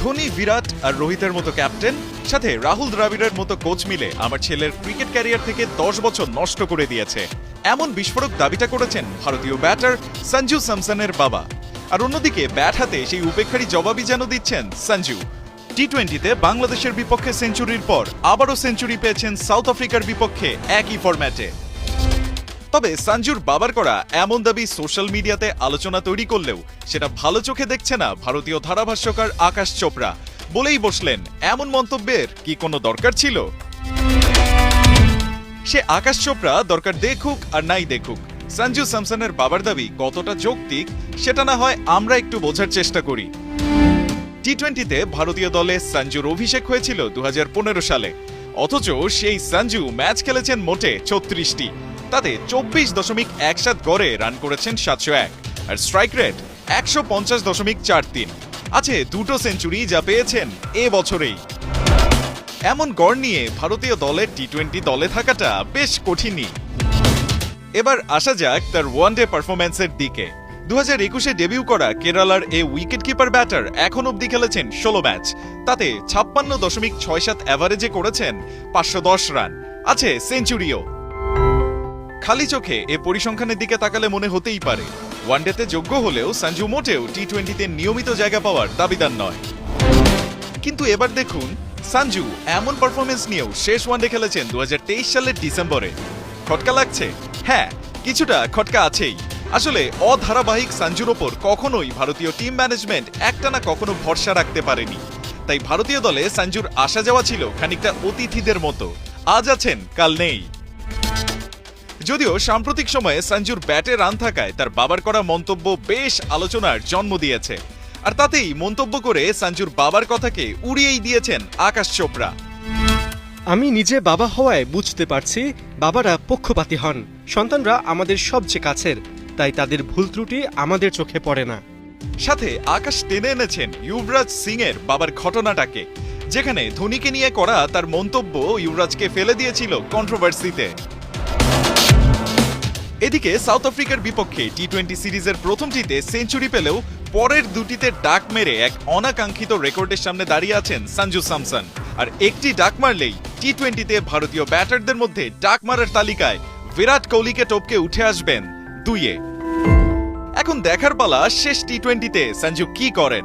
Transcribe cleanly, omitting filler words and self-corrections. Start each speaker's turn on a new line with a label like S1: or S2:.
S1: ধোনি, বিরাট আর রোহিতের মতো ক্যাপ্টেন, সাথে রাহুল দ্রাবিড়ের মতো কোচ মিলে আমার ছেলের ক্রিকেট ক্যারিয়ার থেকে 10 বছর নষ্ট করে দিয়েছে, এমন বিস্ফোরক দাবিটা করেছেন ভারতীয় ব্যাটার সঞ্জু স্যামসনের বাবা। আর অন্যদিকে ব্যাট হাতে সেই উপেক্ষারই জবাবই যেন দিচ্ছেন সঞ্জু। টি-20তে বাংলাদেশের বিপক্ষে সেঞ্চুরির পর আবারও সেঞ্চুরি পেয়েছেন সাউথ আফ্রিকার বিপক্ষে একই ফরম্যাটে। তবে সঞ্জুর বাবার করা এমন দাবি সোশ্যাল মিডিয়াতে আলোচনা তৈরি করলেও সেটা ভালো চোখে দেখছে না ভারতীয় ধারাভাষ্যকার আকাশ চোপড়া। বলেই বসলেন, এমন মন্তব্যের কি কোনো দরকার ছিল? সে আকাশ চোপড়া দরকার দেখুক আর নাই দেখুক, সঞ্জু স্যামসনের বাবার দাবি কতটা যৌক্তিক সেটা না হয় আমরা একটু বোঝার চেষ্টা করি। টি-20তে ভারতীয় দলে সঞ্জুর অভিষেক হয়েছিল 2015 সালে, অথচ সেই সঞ্জু ম্যাচ খেলেছেন মোটে 36টি, তাতে 24.17 গড়ে রান করেছেন 701, আর স্ট্রাইক রেট 150.43। আছে দুটো সেঞ্চুরি যা পেয়েছেন এ বছরেই। এমন গড় নিয়ে ভারতীয় দলের টি-20 দলে থাকাটা বেশ কঠিনই। এবার আসা যাক তার ওয়ানডে পারফরম্যান্সের দিকে। 2021-এ ডেবিউ করা কেরালার এই উইকেট কিপার ব্যাটার এখন অব্দি খেলেছেন 16 ম্যাচ, তাতে 56.67 অ্যাভারেজে করেছেন 510 রান, আছে সেঞ্চুরিও। খালি চোখে এ পরিসংখ্যানের দিকে তাকালে মনে হতেই পারে ওয়ানডেতে যোগ্য হলেও সঞ্জু মোটেও টি-20তে নিয়মিত জায়গা পাওয়ার দাবিদার নয়। কিন্তু এবার দেখুন, সঞ্জু এমন পারফরমেন্স নিয়েও শেষ ওয়ানডে খেলেছেন 2023 সালের ডিসেম্বরে। খটকা লাগছে? হ্যাঁ, কিছুটা খটকা আছেই। আসলে অধারাবাহিক সঞ্জুর ওপর কখনোই ভারতীয় টিম ম্যানেজমেন্ট একটানা কখনো ভরসা রাখতে পারেনি। তাই ভারতীয় দলে সঞ্জুর আসা যাওয়া ছিল খানিকটা অতিথিদের মতো, আজ আছেন কাল নেই। যদিও সাম্প্রতিক সময়ে সঞ্জুর ব্যাটে রান থাকায় তার বাবার করা মন্তব্য বেশ আলোচনার জন্ম দিয়েছে, আর তাতেই মন্তব্য করে সঞ্জুর বাবার কথাকে উড়িয়েই দিয়েছেন আকাশ চোপড়া।
S2: আমি নিজে বাবা হওয়ায় বুঝতে পারছি বাবারা পক্ষপাতী হন। সন্তানরা আমাদের সবচেয়ে কাছের, তাই তাদের ভুল ত্রুটি আমাদের চোখে পড়ে না।
S1: সাথে আকাশ টেনে এনেছেন যুবরাজ সিং এর বাবার ঘটনাটাকে, যেখানে ধোনিকে নিয়ে করা তার মন্তব্য যুবরাজকে ফেলে দিয়েছিল কন্ট্রোভার্সিতে। এদিকে সাউথ আফ্রিকার বিপক্ষে টি-20 সিরিজের প্রথমটিতে সেঞ্চুরি পেলেও পরের দুটিতে ডাক মেরে এক অনাকাঙ্ক্ষিত রেকর্ডের সামনে দাঁড়িয়ে আছেন সঞ্জু স্যামসন। আর একটি ডাক মারলেই টি-20তে ভারতীয় ব্যাটারদের মধ্যে ডাক মারার তালিকায় বিরাট কোহলিকে টপকে উঠে আসবেন 2-এ। এখন দেখার পালা শেষ টি-20তে সঞ্জু কি করেন।